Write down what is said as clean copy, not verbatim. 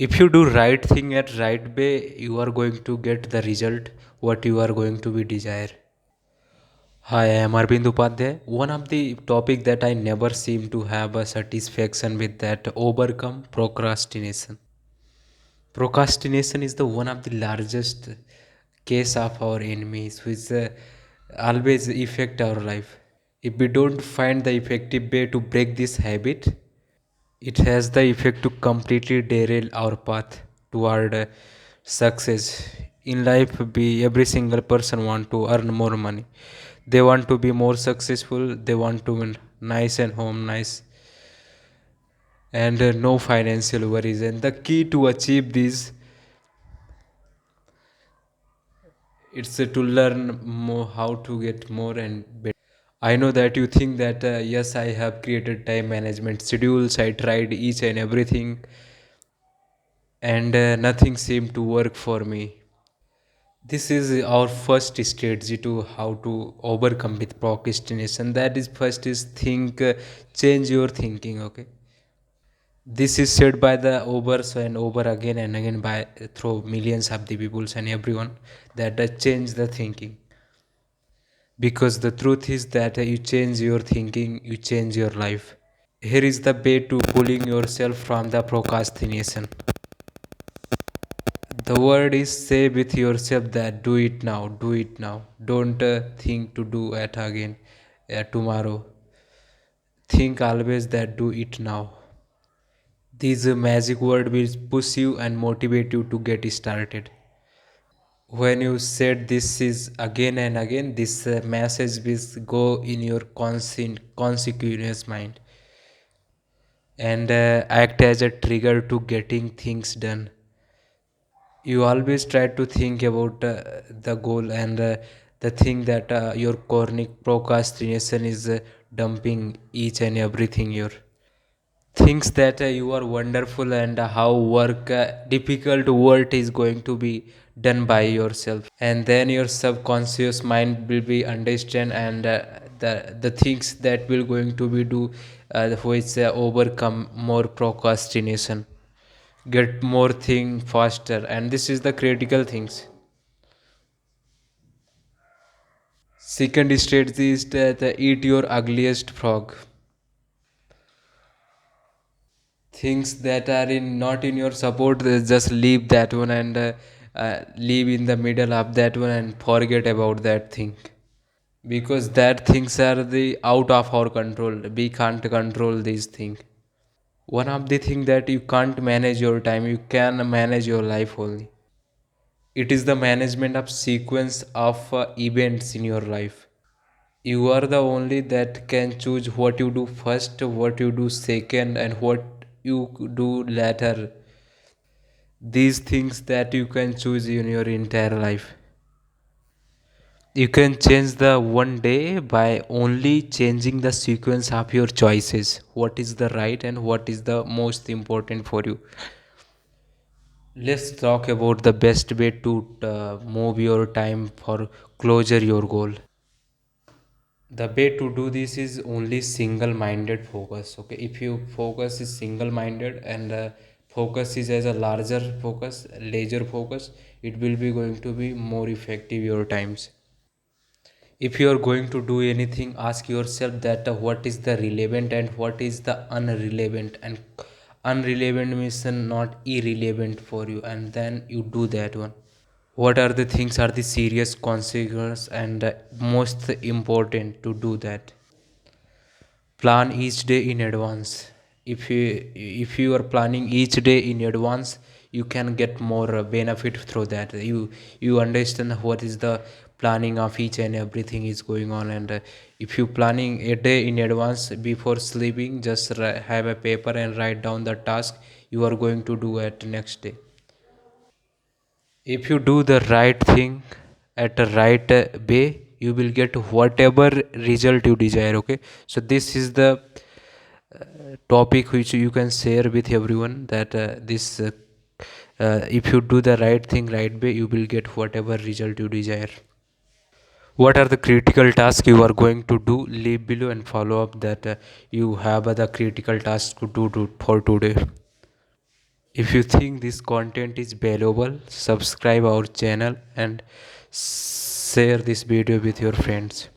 If you do right thing at right way, you are going to get the result what you are going to be desire. Hi, I am Arvind Upadhyay. One of the topic that I never seem to have a satisfaction with that overcome procrastination. Procrastination is the one of the largest case of our enemies which always affect our life. If we don't find the effective way to break this habit, it has the effect to completely derail our path toward success in life. Be every single person want to earn more money, they want to be more successful, they want to win nice and home nice, and no financial worries. And the key to achieve this, it's to learn more how to get more and better. I know that you think that yes, I have created time management schedules, I tried each and everything, and nothing seemed to work for me. This is our first strategy to how to overcome with procrastination. That is, first is think, change your thinking. Okay, this is said by the overs and over again and again by through millions of the peoples and everyone, that change the thinking, because the truth is that you change your thinking, you change your life. Here is the way to pulling yourself from the procrastination. The word is, say with yourself that do it now, do it now. Don't think to do it again tomorrow. Think always that do it now. This magic word will push you and motivate you to get started. When you said this is again and again, this message will go in your consequence mind and act as a trigger to getting things done. You always try to think about the goal and the thing that your chronic procrastination is dumping each and everything your thinks that you are wonderful and how work difficult work is going to be done by yourself, and then your subconscious mind will be understand and the things that will going to be do which overcome more procrastination, get more thing faster, and this is the critical things. Second strategy is that eat your ugliest frog. Things that are in not in your support, just leave that one and leave in the middle of that one and forget about that thing, because that things are the out of our control. We can't control these things. One of the thing that you can't manage your time, you can manage your life only. It is the management of sequence of events in your life. You are the only that can choose what you do first, what you do second, and what you do later. These things that you can choose in your entire life. You can change the one day by only changing the sequence of your choices. What is the right and what is the most important for you. Let's talk about the best way to move your time for closure your goal. The way to do this is only single minded focus. Okay, if you focus is single minded and focus is as a larger focus, laser focus, it will be going to be more effective your times. If you are going to do anything, ask yourself that what is the relevant and what is the unrelevant, and unrelevant means not irrelevant for you, and then you do that one. What are the things are the serious consequences, and most important to do that. Plan each day in advance. If you are planning each day in advance, you can get more benefit through that. You understand what is the planning of each and everything is going on, and if you planning a day in advance before sleeping, just have a paper and write down the task you are going to do at next day. If you do the right thing at the right way, you will get whatever result you desire. Okay, so this is the topic which you can share with everyone, that this if you do the right thing right way, you will get whatever result you desire. What are the critical tasks you are going to do? Leave below and follow up that you have the critical tasks to do for today. If you think this content is valuable, subscribe our channel and share this video with your friends.